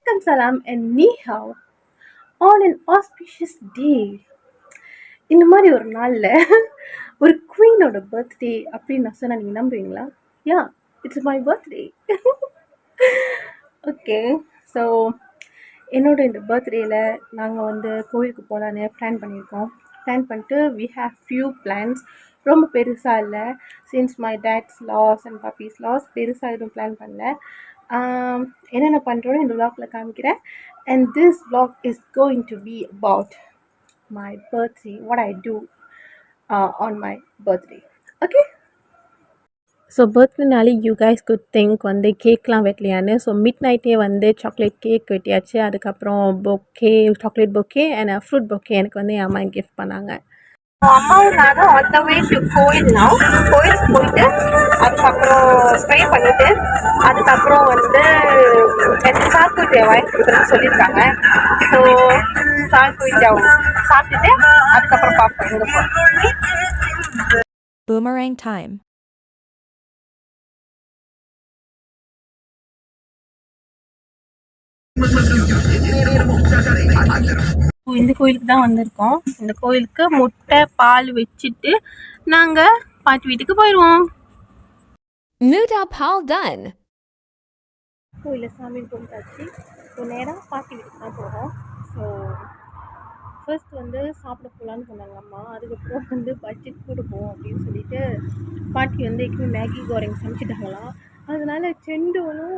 Walaikum salam and ni hao on an auspicious day. இந்த மாதிரி ஒரு நாள்ல ஒரு குயினோட பர்த்டே அப்படின்னு நான் சொன்னா நீங்க நம்புவீங்களா? Yeah, it's my birthday. Okay, so என்னோட இந்த பர்த்டேயில் நாங்கள் வந்து கோயிலுக்கு போகலான்னு பிளான் பண்ணியிருக்கோம். பிளான் பண்ணிட்டு வி ஹேவ் ஃபியூ பிளான்ஸ். ரொம்ப பெருசாக இல்லை, since my dad's loss and puppy's loss பெருசாக எதுவும் பிளான் பண்ணல. என்னென்ன பண்ணுறோன்னு இந்த vlogல காமிக்கிறேன். And this vlog is going to be about my birthday, what I do on my birthday. Okay? So பர்த்டேனாலே யூ கைஸ் குட் திங்க் வந்து கேக்லாம் வெட்டலையான்னு. ஸோ மிட் நைட்டே வந்து சாக்லேட் கேக் வெட்டியாச்சு. அதுக்கப்புறம் bouquet, chocolate bouquet and fruit bouquet எனக்கு வந்து என் அம்மா கிஃப்ட் பண்ணாங்க. அம்மாவும் நானும் ஆன் த வே டு கோயிலுக்கு போயிட்டு அதுக்கப்புறம் ஸ்ப்ரே பண்ணிவிட்டு அதுக்கப்புறம் வந்து எனக்கு சாக்குவிட்டியை வாங்கி கொடுக்குறேன்னு சொல்லியிருக்காங்க. ஸோ சாக்குவிட்டியாவும் சாப்பிட்டுட்டு அதுக்கப்புறம் பார்ப்போம் எங்கே போகிறோம். Boomerang time. இந்த கோயிலுக்கு தான் வந்திருக்கோம். இந்த கோயிலுக்கு முட்டை பால் வச்சுட்டு நாங்கள் பாட்டி வீட்டுக்கு போயிடுவோம். Muda Paul done. கோயிலில் சாமி கும்பிட்டாச்சு. ஸோ நேராக பாட்டி வீட்டுக்கு தான் போகிறோம். ஸோ ஃபர்ஸ்ட் வந்து சாப்பிட போகலான்னு சொன்னாங்க அம்மா. அதுக்கப்புறம் வந்து பட்ஜெட் கூட போவோம் அப்படின்னு சொல்லிட்டு பாட்டி வந்து எப்பவுமே மேகி கோரிங் சமைச்சிட்டாங்களாம். அதனால செண்டுவனும்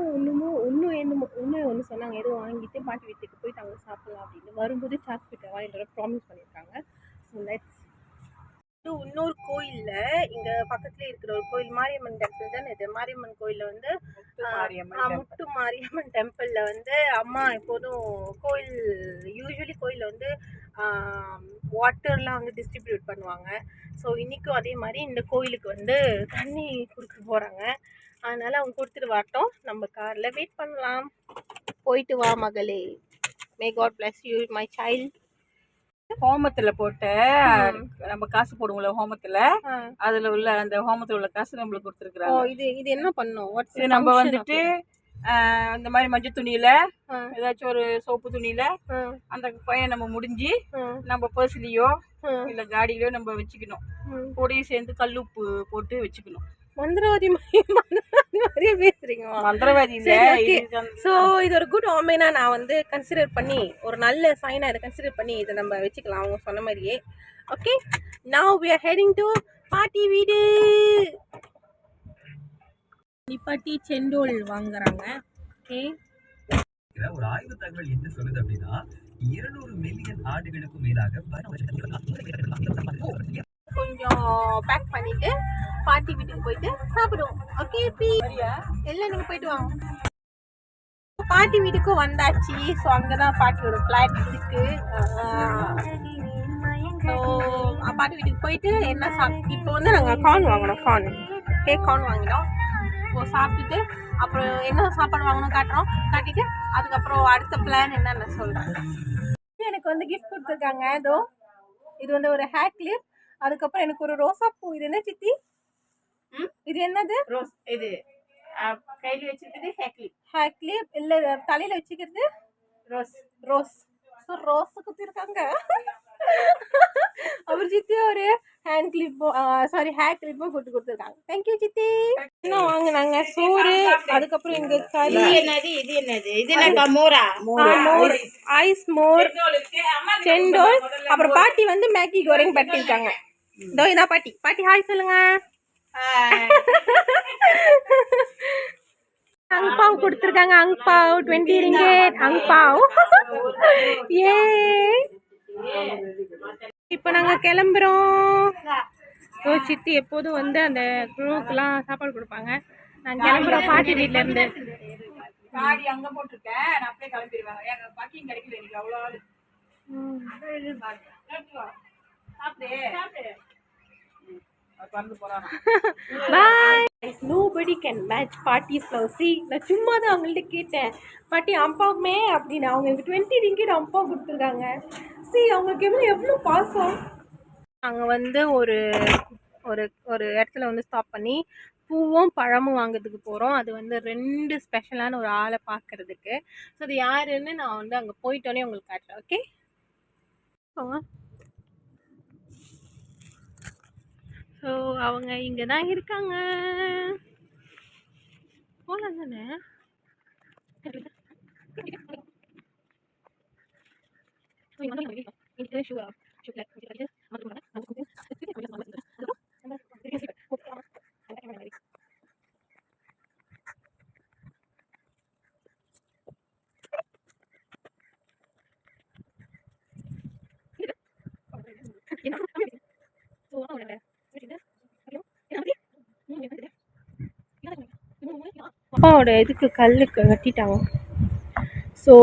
ஒன்று சொன்னாங்க, எதுவும் வாங்கிட்டு பாட்டி வீட்டுக்கு போயிட்டு அங்கே சாப்பிடலாம் அப்படின்னு. வரும்போது சாக்லேட்டை வாங்கிட்டு வர ப்ராமிஸ் பண்ணியிருக்காங்க. So let's. இன்னொரு கோயிலில் இங்கே பக்கத்துலேயே இருக்கிற ஒரு கோயில் மாரியம்மன் டெம்பிள் தானே இது. மாரியம்மன் கோயிலில் வந்து முட்டு மாரியம்மன் டெம்பிளில் வந்து அம்மா எப்போதும் யூஸ்வலி கோயிலில் வந்து வாட்டர்லாம் வந்து டிஸ்ட்ரிபியூட் பண்ணுவாங்க. ஸோ இன்றைக்கும் அதே மாதிரி இந்த கோயிலுக்கு வந்து தண்ணி கொடுக்க போகிறாங்க. அதனால் அவங்க கொடுத்துட்டு வரட்டும், நம்ம காரில் வெயிட் பண்ணலாம். போயிட்டு வா மகளே. May God bless you my child. ஹோமத்துல போட்ட நம்ம காசு போடுவோம்ல ஹோமத்துல, அதுல உள்ள அந்த ஹோமத்துல உள்ள காசு நம்மளுக்கு கொடுத்துருக்காங்க. இது என்ன பண்ணும்? இது நம்ம வந்துட்டு இந்த மாதிரி மஞ்சள் துணியில ஏதாச்சும் ஒரு சோப்பு துணியில அந்த பையன் நம்ம முடிஞ்சு நம்ம பர்ஸ்லயோ இல்ல காடியிலயோ நம்ம வச்சுக்கணும். கூடயும் சேர்ந்து கல்லுப்பு போட்டு வச்சுக்கணும். மந்திரவாதி மாதிரியே பேசுறீங்க. மந்திரவாதி இல்ல. ஸோ இது ஒரு குட் ஆமேனா நான் வந்து கன்சிடர் பண்ணி, ஒரு நல்ல சைனா இதை கன்சிடர் பண்ணி இதை நம்ம வச்சுக்கலாம் அவங்க சொன்ன மாதிரியே. Okay, now we are heading to பாட்டி வீடு. நிப்பாட்டி செண்டோல் வாங்குறாங்க. ஓகே, ஒரு ஆய்வு தகவல் என்ன சொல்லுது அப்படின்னா 200 மில்லியன் ஆடுகளுக்கும் மேலாக கொஞ்சம் பேக் பண்ணிட்டு பாட்டி வீட்டுக்கு போயிட்டு சாப்பிடுவோம். ஓகே பி எல்லாம் நீங்க போயிட்டு வாங்க. பாட்டி வீட்டுக்கும் வந்தாச்சு. ஸோ அங்கதான் பாட்டியோட ஃபிளாட் இருக்கு. ஸோ பாட்டி வீட்டுக்கு போயிட்டு என்ன இப்போ வந்து நாங்கள் கார்ன் வாங்கினோம். கார்ன் வாங்கினோம். ஸோ சாப்பிட்டுட்டு அப்புறம் என்ன சாப்பாடு வாங்கணும் காட்டிட்டு அதுக்கப்புறம் அடுத்த பிளான் என்னன்னு சொல்கிறேன். எனக்கு வந்து கிஃப்ட் கொடுத்துருக்காங்க. இது வந்து ஒரு ஹேர் கிளிப். அதுக்கப்புறம் எனக்கு ஒரு ரோசா பூ. இது என்ன சித்தி? இது என்னது? ரோஸ். இது கையில வச்சிருக்கிறது ஹேர் கிளிப் இல்ல தலையில வச்சுக்கிறது ரோஸ். So rose குத்திருக்காங்க. அப்புறம் சித்தி ஒரு ஹேர் கிளிப்பும் கொடுத்துருக்காங்க. தேங்க்யூ சித்தி. என்ன வாங்கினாங்க? சோறு, அதுக்கப்புறம் இங்க கறி. மோர், ஐஸ் மோர், செண்டோல். அப்புறம் பாட்டி வந்து மேகி கோரிங் பட்டிருக்காங்க. இதான் பாட்டி ஹாய் சொல்லுங்க. அங்பாவ் கொடுத்துருக்காங்க. அங்பாவ் 20 ரிங்கெட் அங்பாவ். ஏ இப்போ நாங்கள் கிளம்புறோம். ஸோ சித்தி எப்போதும் வந்து அந்த குழுக்கெல்லாம் சாப்பாடு கொடுப்பாங்க. நாங்கள் கிளம்புறோம் பாட்டி வீட்டில இருந்து. காடி அங்கே போட்டிருக்கேன், நான் அப்படியே கிளம்பிடுவேன். எங்கள் பார்க்கிங் கிடைக்கல எனக்கு அவ்வளோ. Bye. Nobody can match party's love. See, நான் சும்மா தான் அவங்கள்ட்ட கேட்டேன், பாட்டி அம்பாவுமே அப்படின்னு. அவங்க எனக்கு 20 ரிங்கெட் அம்பா கொடுத்துருக்காங்க. See, அவங்களுக்கு எவ்வளோ பாசம். அங்கே வந்து ஒரு ஒரு இடத்துல வந்து ஸ்டாப் பண்ணி பூவும் பழமும் வாங்குறதுக்கு போகிறோம். அது வந்து 2 ஸ்பெஷலான ஒரு ஆளை பார்க்கறதுக்கு. ஸோ அது யாருன்னு நான் வந்து அங்கே போயிட்டோன்னே உங்களுக்கு காட்டுறேன். ஓகே, போங்க. ஸோ அவங்க இங்கே தான் இருக்காங்க. போகலாம் தானே? அப்பாவோட இதுக்கு கல்லுக்கு கட்டிட்டாங்க. ஸோ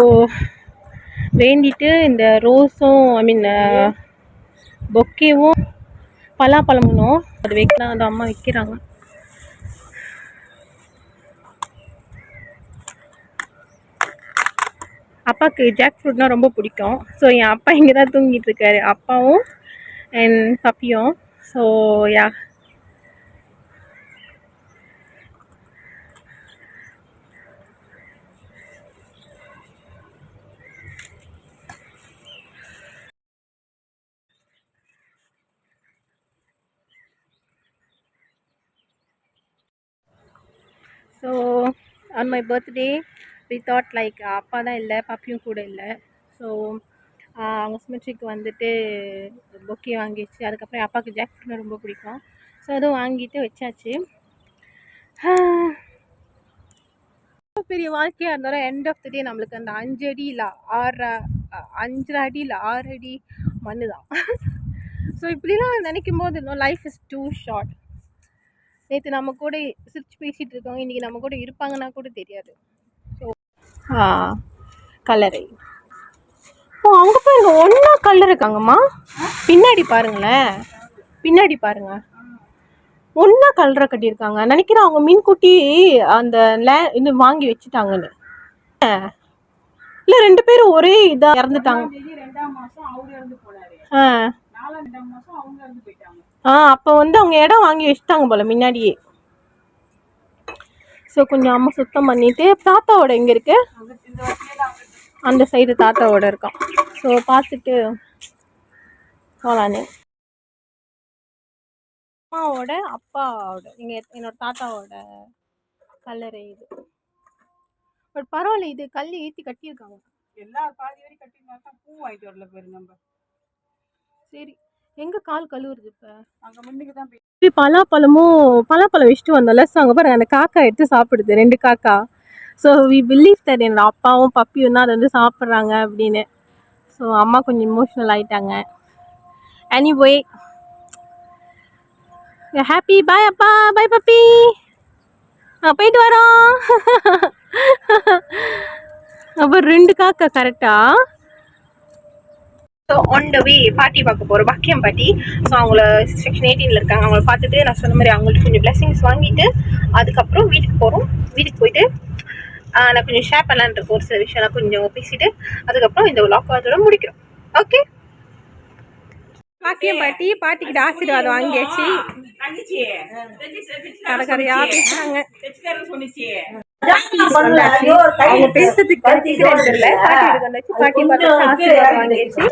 வேண்டிட்டு இந்த ரோஸும் ஐ மீன் பொக்கேவும் பலாப்பழமும் அது வைக்கலாம். அது அம்மா வைக்கிறாங்க. அப்பாவுக்கு ஜாக் ஃப்ரூட்னா ரொம்ப பிடிக்கும். ஸோ என் அப்பா இங்கே தான் தூங்கிட்டு இருக்காரு, அப்பாவும் அண்ட் பப்பியும். So yeah, so on my birthday we thought like அப்பா தான் இல்லை, பப்பியும் கூட இல்லை. ஸோ அவங்க சிமெட்ரிக்கு வந்துட்டு பொக்கே வாங்கிடுச்சு. அதுக்கப்புறம் என் அப்பாவுக்கு ஜாக் ஃப்ரூட்னா ரொம்ப பிடிக்கும். ஸோ அதுவும் வாங்கிட்டு வச்சாச்சு. பெரிய வாழ்க்கையாக இருந்தாலும் எண்ட் ஆஃப் த டே நம்மளுக்கு அந்த 5 அடி இல்லை 5 அடி இல்லை 6 அடி மண்ணு தான். ஸோ இப்படிலாம் நினைக்கும் போது இன்னும் லைஃப் இஸ் டூ ஷார்ட். நேற்று நம்ம கூட சிரிச்சு பேசிகிட்டு இருக்கோம், இன்றைக்கி நம்ம கூட இருப்பாங்கன்னா கூட தெரியாது. ஸோ கல்லறை. ஓ அங்கே பாருங்க, ஒன்றா கல்லறை இருக்காங்கம்மா. பின்னாடி பாருங்களேன், பின்னாடி பாருங்க, ஒன்றா கல்லறை கட்டியிருக்காங்க. நினைக்கிறேன் அவங்க மீன்குட்டி அந்த இன்னும் வாங்கி வச்சுட்டாங்கன்னு. இல்லை 2 பேரும் ஒரே இதாக இறந்துட்டாங்க. 2ஆம் மாசம் அவரு இறந்து போனாரு. 4ஆம் மாசம் அவங்க இறந்து போயிட்டாங்க. அப்போ வந்து அவங்க இடம் வாங்கி வச்சுட்டாங்க போல முன்னாடியே. ஸோ கொஞ்சம் அம்மா சுத்தம் பண்ணிட்டு, தாத்தாவோட எங்கே இருக்கு? அந்த சைடு தாத்தாவோட இருக்கான். ஸோ பார்த்துட்டு போகலான்னு. அம்மாவோட அப்பாவோட இங்கே என்னோட தாத்தாவோட கல்லறை இது. பட் பரவாயில்ல, இது கல் ஏற்றி கட்டியிருக்காங்க. எல்லாம் பாதி வரை கட்டினா தான் பூ வாங்கிட்டு வரல பேரு நம்ம. சரி, எங்கே கால் கழுவுறது இப்போ? அங்கே முன்னுக்கு தான் போய் பலாப்பழம் வச்சுட்டு வந்தோம்ல. ஸோ அங்கே பாருங்க, அந்த காக்கா எடுத்து சாப்பிடுது, 2 காக்கா. ஸோ வி பிலீவ் தட் என்னோட அப்பாவும் பப்பியும் தான் அதை வந்து சாப்பிட்றாங்க அப்படின்னு. ஸோ அம்மா கொஞ்சம் இமோஷ்னல் ஆகிட்டாங்க. எனிவே ஹாப்பி பாய் அப்பா, பாய் பப்பி, போயிட்டு வரோம். அப்புறம் 2 காக்கா கரெக்டாக. ஸோ ஆன் த வே பாட்டி பார்க்க போகிறோம், பாக்கியம் பாட்டி. ஸோ அவங்கள செக்ஷன் 18 இருக்காங்க. அவங்கள பார்த்துட்டு நான் சொன்ன மாதிரி அவங்களுக்கு கொஞ்சம் பிளெஸிங்ஸ் வாங்கிட்டு அதுக்கப்புறம் வீட்டுக்கு போகிறோம். வீட்டுக்கு போயிட்டு நான் கொஞ்சம் ஷேர் பண்ணலான்னு இருக்கேன், ஒரு சில விஷயம்லாம் கொஞ்சம் பேசிட்டு அதுக்கப்புறம் இந்த விலாக் அதோட முடிக்கிறோம். ஓகே, பாக்கியம் பாட்டி, பாட்டிக்கிட்ட ஆசீர்வாதம் வாங்கியாச்சு. கடைக்கரையா பேசுறாங்க. அவங்க பேசுறதுக்கு பாட்டி பார்த்து ஆசீர்வாதம் வாங்கியாச்சு.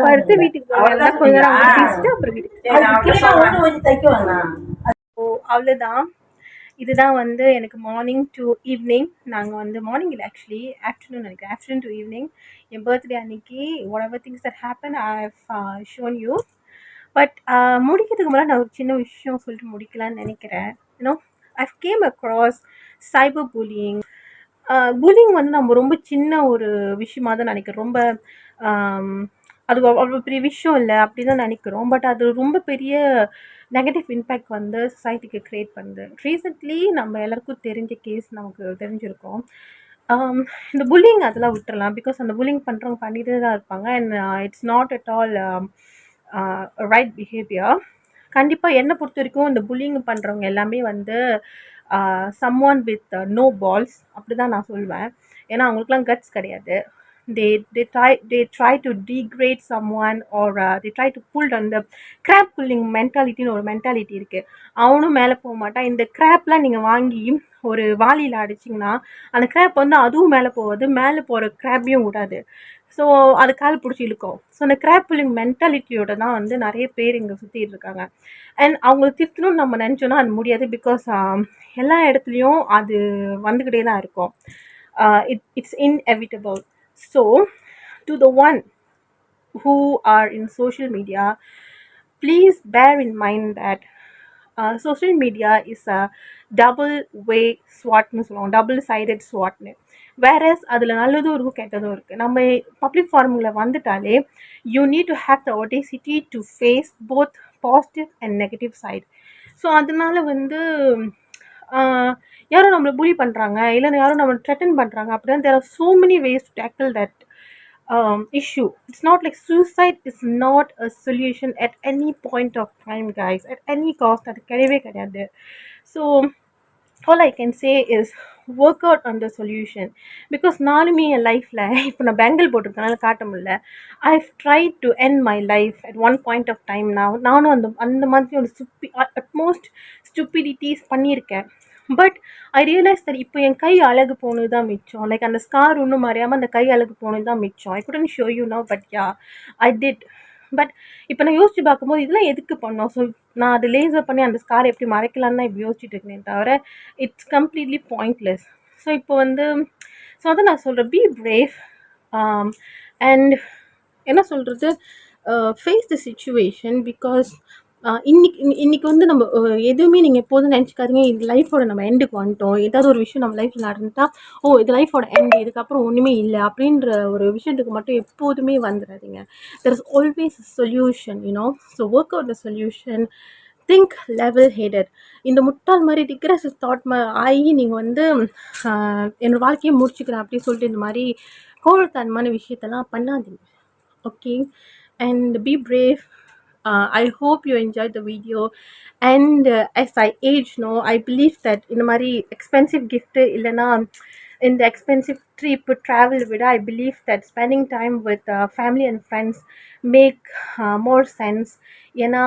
அடுத்து வீட்டுக்கு போகலாம். கொஞ்ச நேரம் பேசிட்டு அப்புறம் வீட்டுக்கு. அவ்வளோதான். இதுதான் வந்து எனக்கு மார்னிங் டு ஈவினிங். நாங்கள் வந்து மார்னிங் இல்லை, ஆக்சுவலி ஆஃப்டர்நூன் நினைக்கிறேன், ஆஃப்டர்நூன் டு ஈவினிங் என் பர்த்டே அன்னைக்கு whatever things that happen I have shown you. But முடிக்கிறதுக்கு முன்னாடி நான் ஒரு சின்ன விஷயம் சொல்லிட்டு முடிக்கலான்னு நினைக்கிறேன். You know I came across cyber bullying. Bullying வந்து நம்ம ரொம்ப சின்ன ஒரு விஷயமாக தான் நினைக்கிறோம். ரொம்ப அது அவ்வளோ பெரிய விஷயம் இல்லை அப்படி தான் நினைக்கிறோம். பட் அது ரொம்ப பெரிய நெகட்டிவ் இம்பேக்ட் வந்து சொசைட்டிக்கு க்ரியேட் பண்ணுது. ரீசெண்ட்லி நம்ம எல்லாருக்கும் தெரிஞ்ச கேஸ் நமக்கு தெரிஞ்சிருக்கோம். இந்த புல்லிங் அதெல்லாம் விட்டுறலாம், பிகாஸ் அந்த புல்லிங் பண்ணுறவங்க பண்ணிட்டு தான் இருப்பாங்க. And it's not at all right behaviour. கண்டிப்பாக என்னை பொறுத்த வரைக்கும் இந்த புல்லிங் பண்ணுறவங்க எல்லாமே வந்து சம்ஒன் வித் நோ பால்ஸ் அப்படி தான் நான் சொல்வேன். ஏன்னா அவங்களுக்குலாம் கட்ஸ் கிடையாது. they try to degrade someone, or they try to pull on the crab pulling mentality ஒரு மென்டாலிட்டி இருக்கு. அவனும் மேலே போக மாட்டான். இந்த கிராப்லாம் நீங்கள் வாங்கி ஒரு வாளியில் அடிச்சிங்கன்னா அந்த கிராப் வந்து அதுவும் மேலே போகாது, மேலே போகிற கிராப்பையும் விடாது. ஸோ அது கால் பிடிச்சி இழுக்கும். ஸோ அந்த கிராப் புல்லிங் மென்டாலிட்டியோட தான் வந்து நிறைய பேர் இங்கே சுற்றிட்டு இருக்காங்க. அண்ட் அவங்கள திருத்தணும்னு நம்ம நினச்சோன்னா அது முடியாது. பிகாஸ் எல்லா இடத்துலையும் அது வந்துக்கிட்டே தான் இருக்கும். It's inevitable. So to the one who are in social media, please bear in mind that social media is a double way swordனு சொல்லுவோம், டபுள் சைடட் ஸ்வாட்னு. வேறஸ் அதில் நல்லதும் இருக்கும் கெட்டதும் இருக்குது. நம்ம பப்ளிக் ஃபார்மில் வந்துட்டாலே you need to have the audacity to face both positive and negative side. So அதனால வந்து யாரும் நம்மளை புலி பண்ணுறாங்க, இல்லைன்னா யாரும் நம்மளை த்ரெட்டன் பண்ணுறாங்க அப்படின்னா there are so many ways to tackle that issue. It's not like suicide is not a solution at any point of time, guys, at any cost. அது கிடையவே கிடையாது. So all I can say is work out on the solution. Because நானுமே என் லைஃப்பில் இப்போ நான் பெங்கல் போட்டிருக்கனால காட்ட முடியல. I've tried to end my life at one point of time now. நானும் அந்த மாதிரி ஒரு அட்மோஸ்ட் ஸ்டூபிடிட்டிஸ் பண்ணியிருக்கேன். பட் ஐ ரியலைஸ் தட் இப்போ என் கை அழகு போனது தான் மிச்சம். லைக் அந்த ஸ்கார் ஒன்றும் மறையாமல் அந்த கை அழகு போனது தான் மிச்சம். ஐ couldn't show you now, but yeah, I did. But இப்போ நான் யோசிச்சு பார்க்கும்போது இதெல்லாம் எதுக்கு பண்ணோம்? ஸோ நான் அது லேசர் பண்ணி அந்த ஸ்கார் எப்படி மறைக்கலான்னு தான் இப்படி யோசிச்சுட்டு இருக்கேன் தவிர இட்ஸ் கம்ப்ளீட்லி பாயிண்ட்லெஸ். ஸோ இப்போ வந்து ஸோ அதை நான் சொல்கிறேன், பி பிரேவ் அண்ட் என்ன சொல்கிறது, ஃபேஸ் த சிச்சுவேஷன். பிகாஸ் இன்னைக்கு வந்து நம்ம எதுவுமே நீங்கள் எப்போதும் நினச்சிக்காதீங்க இது லைஃபோட நம்ம எண்டுக்கு வந்துட்டோம். ஏதாவது ஒரு விஷயம் நம்ம லைஃப்பில் நடந்துட்டா இது லைஃபோட எண்டு, இதுக்கப்புறம் ஒன்றுமே இல்லை அப்படின்ற ஒரு விஷயத்துக்கு மட்டும் எப்போதுமே வந்துடாதீங்க. There is always a solution, you know. So work out the solution. Think level headed. இந்த முட்டாள் மாதிரி டிக்ரெசிவ் தாட் ஆகி நீங்கள் வந்து என்னோடய வாழ்க்கையை முடிச்சுக்கிறேன் அப்படின்னு சொல்லிட்டு இந்த மாதிரி கோழத்தனமான விஷயத்தெல்லாம் பண்ணாதீங்க. Okay, and be brave. I hope you enjoyed the video. And as I age, I believe that in the mari expensive gift illana in the expensive trip travel vida, I believe that spending time with family and friends make more sense. ஏன்னா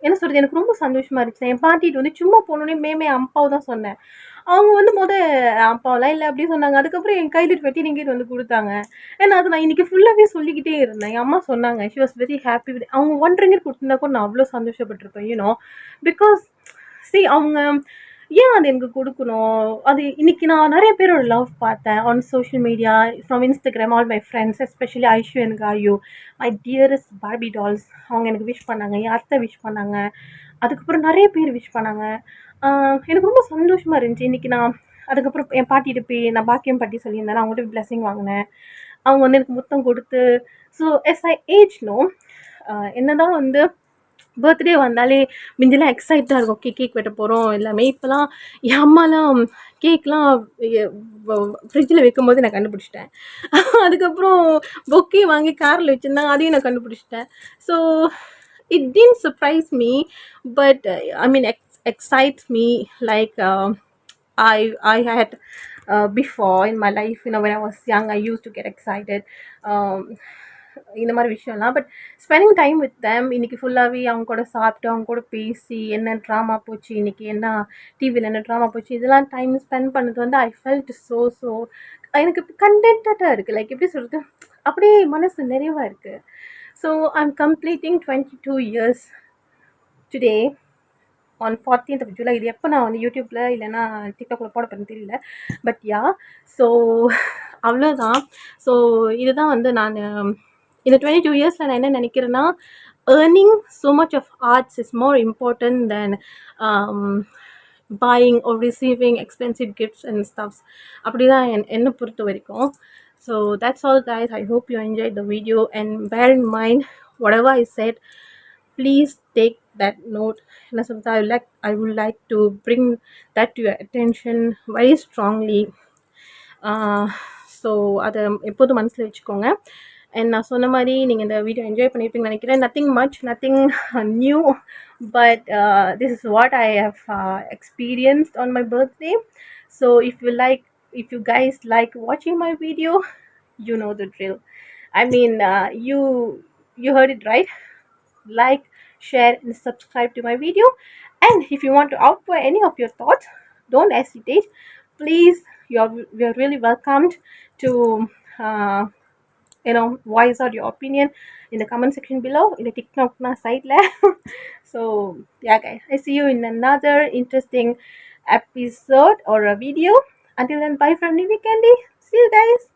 என்ன சொல்கிறது, எனக்கு ரொம்ப சந்தோஷமாக இருந்துச்சு. என் பாட்டிட்டு வந்து சும்மா போனோடனே மேமே அம்பாவை தான் சொன்னேன். அவங்க வந்து அப்பாவெலாம் இல்லை அப்படி சொன்னாங்க. அதுக்கப்புறம் என் கையில் வெட்டி நீங்கள் வந்து கொடுத்தாங்க. ஏன்னா அது நான் இன்றைக்கி ஃபுல்லாகவே சொல்லிக்கிட்டே இருந்தேன். என் அம்மா சொன்னாங்க she was very happy with. அவங்க 1 ringgit கொடுத்துருந்தா கூட நான் அவ்வளோ சந்தோஷப்பட்டிருப்பேன், யூனோ. பிகாஸ் அவங்க ஏன் அது எனக்கு கொடுக்கணும்? அது இன்றைக்கி நான் நிறைய பேரோட லவ் பார்த்தேன் on social media, from Instagram, all my friends, especially Aishu and Kayu, my dearest Barbie dolls. அவங்க எனக்கு விஷ் பண்ணாங்க, என் அத்தை விஷ் பண்ணாங்க, அதுக்கப்புறம் நிறைய பேர் விஷ் பண்ணாங்க. எனக்கு ரொம்ப சந்தோஷமாக இருந்துச்சு. இன்றைக்கி நான் அதுக்கப்புறம் என் பாட்டிகிட்ட போய் நான் பாக்கியம் பாட்டி சொல்லியிருந்தேன், அவங்கள்ட்ட பிளெஸிங் வாங்கினேன். அவங்க வந்து எனக்கு முத்தம் கொடுத்து. ஸோ எஸ் ஐ ஏஜ் என்ன தான் வந்து பர்த்டே வந்தாலே மிஞ்செல்லாம் எக்ஸைட்டாக இருக்கும். கேக் வெட்ட போகிறோம் எல்லாமே. இப்போலாம் என் அம்மாலாம் கேக்லாம் ஃப்ரிட்ஜில் வைக்கும்போது நான் கண்டுபிடிச்சிட்டேன். அதுக்கப்புறம் பொக்கே வாங்கி காரில் வச்சுருந்தாங்க, அதையும் நான் கண்டுபிடிச்சிட்டேன். So it didn't surprise me, but I mean excites me like I had before in my life. When I was young I used to get excited இந்த மாதிரி விஷயம்லாம். But spending time with them, இன்றைக்கி ஃபுல்லாகவே அவங்க கூட சாப்பிட்டு அவங்க கூட பேசி என்ன ட்ராமா போச்சு, இன்றைக்கி என்ன டிவியில் என்ன ட்ராமா போச்சு, இதெல்லாம் டைம் ஸ்பெண்ட் பண்ணது வந்து ஐ ஃபெல்ட் ஸோ எனக்கு கண்டென்ட்டாக இருக்குது. லைக் எப்படி சொல்கிறது, அப்படியே மனசு நிறைவாக இருக்குது. So I'm completing 22 years today on 14th of July. இது எப்போ நான் வந்து யூடியூப்பில் இல்லைன்னா டிக்டாக்ல போட போகிறேன்னு தெரியல. பட் யா, ஸோ அவ்வளோதான். ஸோ இதுதான் வந்து நான் இந்த 22 இயர்ஸில் நான் என்ன நினைக்கிறேன்னா, earning so much of arts is more important than buying or receiving expensive gifts and stuffs. அப்படி தான் என்னை பொறுத்த வரைக்கும். So that's all, guys. I hope you enjoyed the video, and bear in mind whatever I said, please take that note. I would like to bring that to your attention very strongly. So அதை எப்போதும் மனசில் வச்சுக்கோங்க. And நான் சொன்ன மாதிரி நீங்கள் இந்த video enjoy பண்ணியிருப்பீங்கன்னு நினைக்கிறேன். nothing new, but this is what I have experienced on my birthday. So if you guys like watching my video, you know the drill. I mean, you heard it right. Like, share, and subscribe to my video. And if you want to output any of your thoughts, don't hesitate. Please, you're really welcomed to voice out your opinion in the comment section below in the TikTok site. So yeah, guys, I see you in another interesting episode or a video. Until then, bye from Nivy Candy. See you guys.